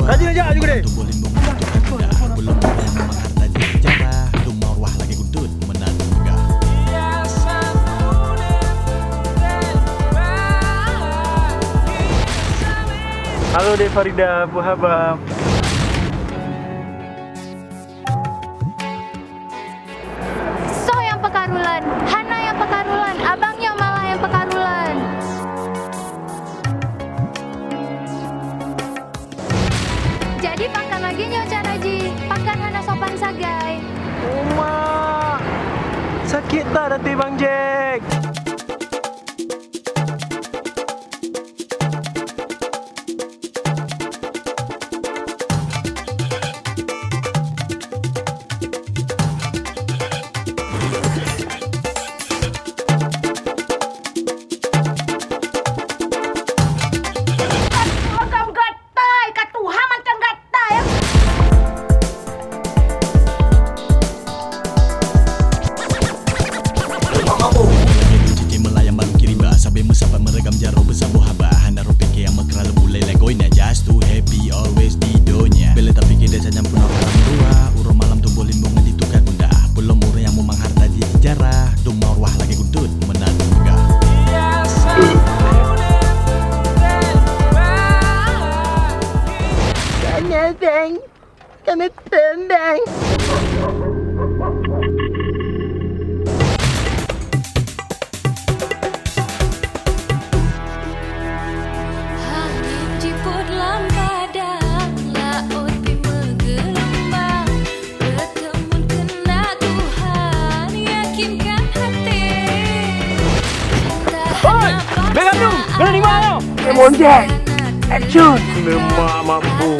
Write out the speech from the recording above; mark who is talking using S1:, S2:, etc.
S1: Rajin aja juga deh.
S2: Belum ada yang mengharta di sejarah. Tung marwah lagi guntut menang megah.
S1: Halo Dek Farida, apa khabar?
S3: So yang pekarulan, Hana yang pekarulan, abangnya malah yang pekarulan. Jadi pakan lagi nyonya Raji, pakan Hana sopan sagai.
S1: Uma, sakit tak hati Bang Jack?
S2: Sampai meregam jaro bersama haba Hana rupik yang makral mulai legoinya. Just to happy always di donya. Bila tak fikir dia nyam punah kalam dua. Urang malam tu boleh bunga ditukar bunda. Belum orang yang memang harta di sejarah. Tung marwah lagi guntut menang megah.
S1: Kena tendang. Begang tu, kena di mana? Monjek, action. Lemak mampu.